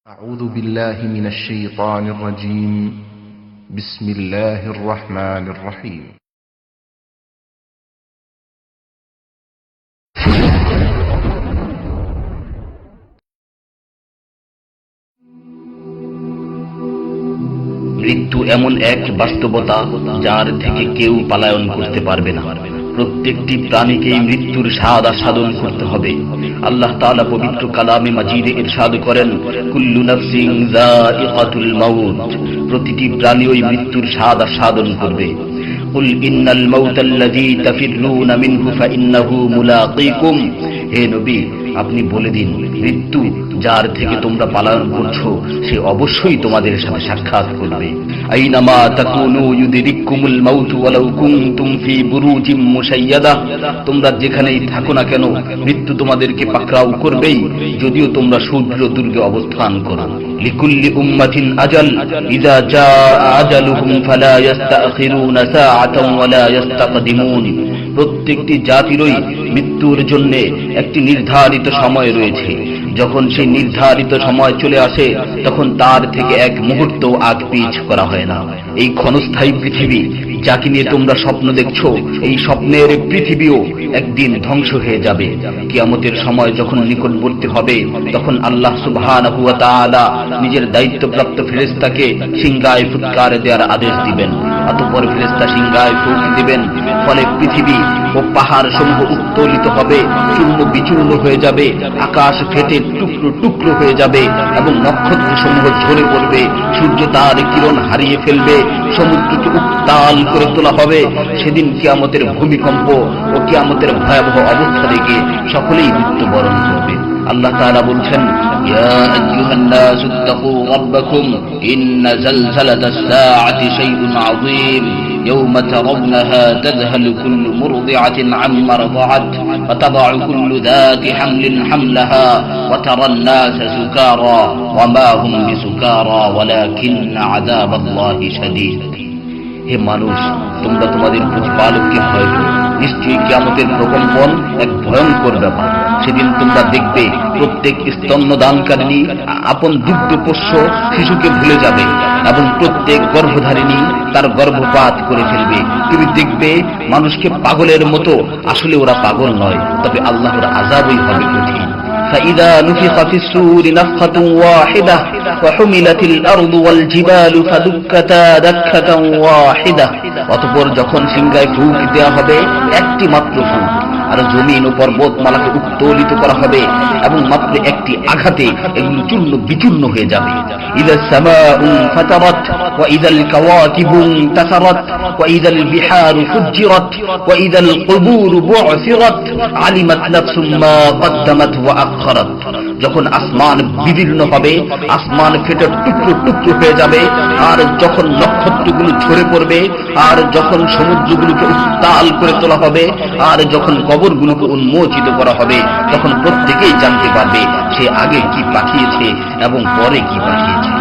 أعوذ بالله من الشيطان الرجيم بسم الله الرحمن الرحيم মৃত্যু এমন এক বাস্তবতা যার থেকে কেউ পলায়ন করতে পারবে না। প্রত্যেকটি প্রাণীকেই মৃত্যুর স্বাদ আস্বাদন করতে হবে। আল্লাহ তাআলা পবিত্র কালামে মাজিদে ইরশাদ করেন, কুল্লু নাফসিন যায়িকাতুল মাউত, প্রতিটি প্রাণী ওই মৃত্যুর স্বাদ আস্বাদন করবে। কুল ইন্নাল মাউতাল্লাযী তাফিররুনা মিনহু ফাইন্নাহু মুলাকীকুম, হে নবী আপনি বলে দিন, মৃত্যু যার থেকে তোমরা পলায়ন করছো সে অবশ্যই তোমাদের সাথে সাক্ষাৎ করবে। আইনামা তাকুনু ইউদরিকুমুল মাউত ওয়ালাউ কুনতুম ফি বুরুজিম মুশাইয়াদা, তোমরা যেখানেই থাকো না কেন মৃত্যু তোমাদেরকে পাকড়াও করবেই, যদিও তোমরা সূর্য দুর্গে অবস্থান করো। লিকুল্লি উম্মাতিন আজাল, ইযা জাআ আজালুহুম ফালা ইস্তাখিরুনা সাআতান ওয়ালা ইস্তাকদিমুন, প্রত্যেকটি জাতিরই মৃত্যুর জন্য একটি নির্ধারিত সময় রয়েছে। যখন সেই নির্ধারিত সময় চলে আসে তখন তার থেকে এক মুহূর্ত আগ পিছ করা হয় না। এই ক্ষণস্থায়ী পৃথিবী যাকে নিয়ে তোমরা স্বপ্ন দেখছো, এই স্বপ্নের পৃথিবীও একদিন ধ্বংস হয়ে যাবে। কিয়ামতের সময় যখন নিকটবর্তী হবে তখন আল্লাহ সুবহানাহু ওয়া তাআলা নিজের দায়িত্বপ্রাপ্ত ফেরেশতাকে সিংহায় ফুৎকার দেওয়ার আদেশ দিবেন। অতঃপর ফেরেশতা সিংহায় ফুঁক দিবেন, ফলে পৃথিবী ও পাহাড় সমূহ উত্তোলিত হবে, চূর্ণ বিচূর্ণ হয়ে যাবে, আকাশ ফেটে টুকরো টুকরো হয়ে যাবে এবং নক্ষত্র সমূহ ঝরে পড়বে, সূর্য তার কিরণ হারিয়ে ফেলবে, সমুদ্রকে উত্তাল করে তোলা হবে। সেদিন কিয়ামতের ভূমিকম্প ও কিয়ামতের ভয়াবহ অবস্থা দেখে সকলেই মৃত্যুবরণ করবে। আল্লাহ তাআলা বলছেন, ইয়া আইয়ুহান নাসু তাকু রাব্বাকুম ইন্না জালজালাতাস সাআতি শাইউন আযীম يوم ترونها تذهل كل مرضعة عما رضعت وتضع كل ذات حمل حملها وترى الناس سكارى وما هم بسكارى ولكن عذاب الله شديد। হে মানুষ, তোমরা তোমাদের প্রতিপালককে ভয় করো, নিশ্চয়ই কিয়ামতের প্রকম্পন এক ভয়ঙ্কর ব্যাপার। সেদিন তোমরা দেখবে প্রত্যেক স্তন্যদানকারিণী আপন দুগ্ধপোষ্য শিশুকে ভুলে যাবে এবং প্রত্যেক গর্ভধারিণী তার গর্ভপাত করে ফেলবে। তুমি দেখবে মানুষকে পাগলের মতো, আসলে ওরা পাগল নয়, তবে আল্লাহর আযাবই হবে কঠিন। فإذا نفخ في الصور نفخة واحدة وحملت الأرض والجبال فدكتا دكة واحدة, অতঃপর যখন সিংহায় ফুঁক দেওয়া হবে একটি মাত্র ফুঁক, আর জমিন ও পর্বতমালাকে উত্তোলিত করা হবে এবং মাত্র একটি আঘাতে এগুলো চূর্ণ বিচূর্ণ হয়ে যাবে। ইযা সামাউ ফাতারাত ওয়া ইযাল কাওয়াকিবু তাসারাত ওয়া ইযাল বিহারু ফুজ্জিরাত ওয়া ইযাল কুবুরু বু'সিরাত আলিমাত নাফসুম মা কদ্দামাত ওয়া আখখারাত, যখন আসমান বিদীর্ণ হবে, আসমান ফেটে টুকরো টুকরো হয়ে যাবে, আর যখন নক্ষত্রগুলো ঝরে পড়বে, আর যখন সমুদ্রগুলোকে উত্তাল করে তোলা হবে, আর যখন কবরগুলোকে উন্মোচিত করা হবে, তখন প্রত্যেকেই জানতে পারবে সে আগে কি পাঠিয়েছে এবং পরে কি পাঠিয়েছে।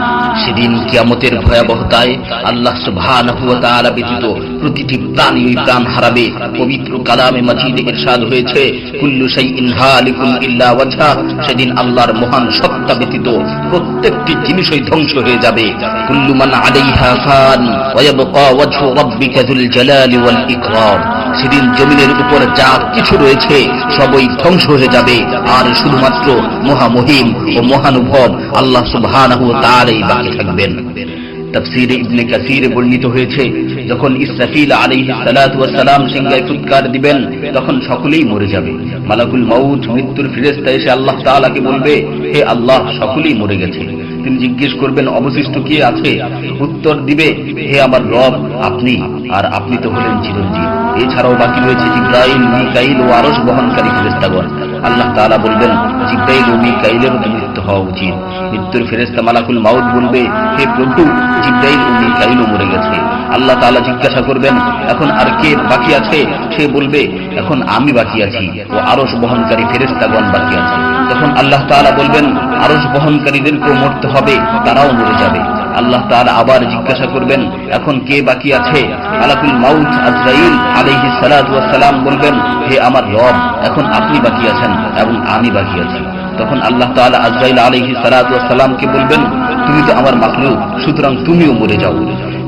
সেদিন কিয়ামতের ভয়াবহতায় আল্লাহ সুবহানাহু ওয়া তাআলা ব্যতীত প্রতিটি প্রাণী প্রাণ হারাবে। পবিত্র কালামে মাজিদে ইরশাদ হয়েছে, কুল্লু শাইইন হালিকুন ইল্লা ওয়াজহা, সেদিন আল্লাহর মহান সত্তা ব্যতীত প্রত্যেকটি জিনিসই ধ্বংস হয়ে যাবে। কুল্লু মান আলাইহা ফান ওয়া ইয়াবকা ওয়াজহু রাব্বিকা যুল জালালি ওয়াল ইকরাম, সেদিন জমিনের উপর যা কিছু রয়েছে সবই ধ্বংস হয়ে যাবে, আর শুধুমাত্র মহামহিম ও মহানুভব আল্লাহ সুবহানাহু ওয়া তাআলাই বাকি থাকবেন। তাফসীরে ইবনে কাসীরে বর্ণিত হয়েছে, যখন ইসরাফিল আলাইহিস সালাতু ওয়াস সালাম সিংহায় ফুৎকার দিবেন তখন সকলেই মরে যাবে। মালাকুল মাউত মৃত্যুর ফেরেশতা এসে আল্লাহ তাআলাকে বলবে, হে আল্লাহ, সকলেই মরে গেছে। তিনি জিজ্ঞেস করবেন, অবশিষ্ট কে আছে? উত্তর দিবে, হে আমার রব, আপনি, আর আপনি তো হলেন চিরঞ্জীব। এছাড়াও বাকি রয়েছে জিবরাইল, মিকাইল ও আরশ বহনকারী ফেরেশতাগণ। আল্লাহ তাআলা বলবেন, জিবরাইল ও মিকাইলেরও মৃত্যু হওয়া উচিত। মৃত্যুর ফেরেশতা মালাকুল মাউত বলবে, হে প্রভু, জিবরাইল ও মিকাইলও মরে গেছে। আল্লাহ তাআলা জিজ্ঞাসা করবেন, এখন আর কে বাকি আছে? সে বলবে, এখন আমি বাকি আছি ও আরশ বহনকারী ফেরেশতাগণ বাকি আছে। তখন আল্লাহ তাআলা বলবেন, আরশ বহনকারীদেরকেও মরতে হবে, তারাও মরে যাবে। আল্লাহ তাআলা আবার জিজ্ঞাসা করবেন, এখন কে বাকি আছে? মালাকুল মাউত আজরাইল আলাইহিস সালাতু ওয়াস সালাম বলবেন, হে আমার রব, এখন আপনি বাকি আছেন এবং আমি বাকি আছি। তখন আল্লাহ তাআলা আজরাইল আলাইহিস সালাতু ওয়াস সালামকে বলবেন, তুমি তো আমার মাখলুক, সুতরাং তুমিও মরে যাও।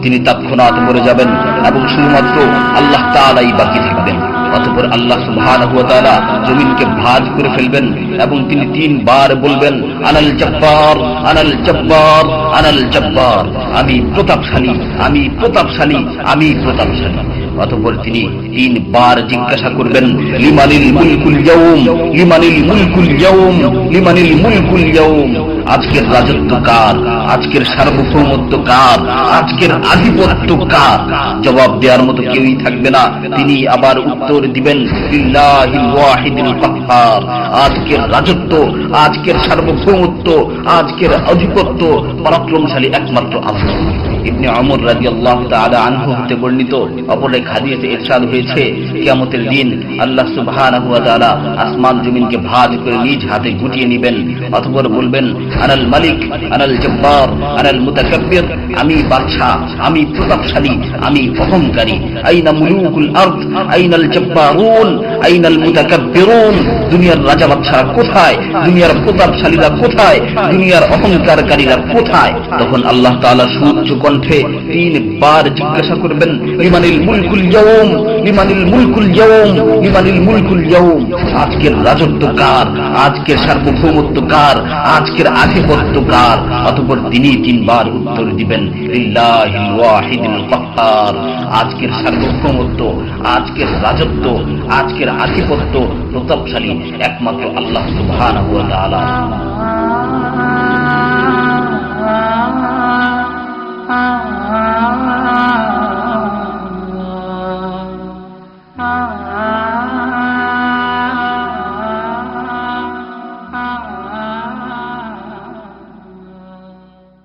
তিনি তৎক্ষণাৎ মরে যাবেন এবং শুধুমাত্র আল্লাহ তাআলাই বাকি থাকবেন। অতঃপর আল্লাহ সুবহানাহু ওয়া তাআলা জমিনকে ভাঁজ করে ফেলবেন এবং তিনি 3 বার বলবেন, আনাল জব্বার, আনাল জব্বার, আনাল জব্বার, আমি প্রতাপশালী, আমি প্রতাপশালী, আমি প্রতাপশালী। অতঃপর তিনি 3 বার জিজ্ঞাসা করবেন, লিমানিল মুলকুল ইয়াউম, লিমানিল মুলকুল ইয়াউম, লিমানিল মুলকুল ইয়াউম, আজকের রাজত্ব কার, আজকের সার্বভৌমত্ব কার, আজকের আধিপত্য কার? জবাব দেওয়ার মতো কেউই থাকবে না। তিনি আবার উত্তর দিবেন, লিল্লাহিল ওয়াহিদিল কাহ্হার, আজকের রাজত্ব, আজকের সার্বভৌমত্ব, আজকের আধিপত্য পরাক্রমশালী একমাত্র আল্লাহ। ইবনে ওমর রাদিয়াল্লাহু তাআলা আনহু হতে বর্ণিত অপর এক হাদিসে ইরশাদ হয়েছে, কিয়ামতের দিন আল্লাহ সুবহানাহু ওয়া তাআলা আসমান জমিনকে ভাঁজ করে নিজ হাতে গুটিয়ে নেবেন। অতঃপর বলবেন, আনাল মালিক, আনাল জব্বার, আনাল মুতাকাব্বির, আমি বাদশা, আমি প্রতাপশালী, আমি অহংকারী। আইনা মুলুকুল আরদ, আইনাল জব্বারুন, আইনাল মুতাকাব্বিরুন, দুনিয়ার রাজা বাদশা কোথায়, দুনিয়ার প্রতাপশালীরা কোথায়, দুনিয়ার অহংকারকারীরা কোথায়? তখন আল্লাহ তাআলা সুউচ্চ কণ্ঠে 3 বার জিজ্ঞাসা করবেন, লিমানিল মুলকুল ইয়াউম, লিমানিল মুলকুল ইয়াউম, লিমানিল মুলকুল ইয়াউম, আজকের রাজত্ব কার, আজকের সার্বভৌমত্ব কার, আজকের আধিপত্য কার? অতঃপর তিনি 3 বার উত্তর দিবেন, লিল্লাহিল ওয়াহিদিল কাহ্হার, আজকের সার্বভৌমত্ব, আজকের রাজত্ব, আজকের আধিপত্য প্রতাপশালী একমাত্র আল্লাহ সুবহানাহু ওয়া তাআলা।